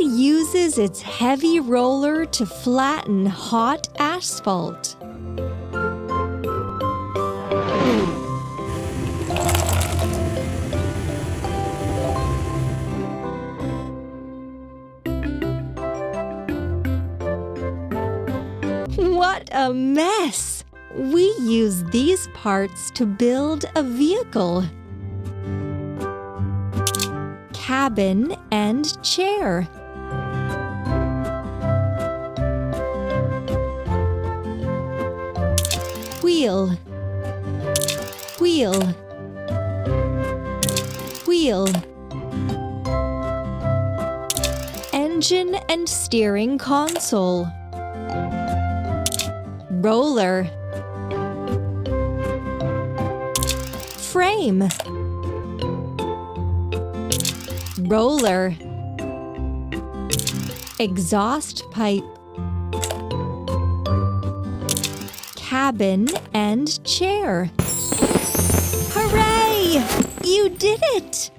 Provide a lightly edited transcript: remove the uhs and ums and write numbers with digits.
uses its heavy roller to flatten hot asphalt. What a mess! We use these parts to build a vehicle. Cabin and chair. Wheel, wheel, wheel. Engine and steering console. Roller. Frame. Roller. Exhaust pipe. Cabin and chair. Hooray! You did it!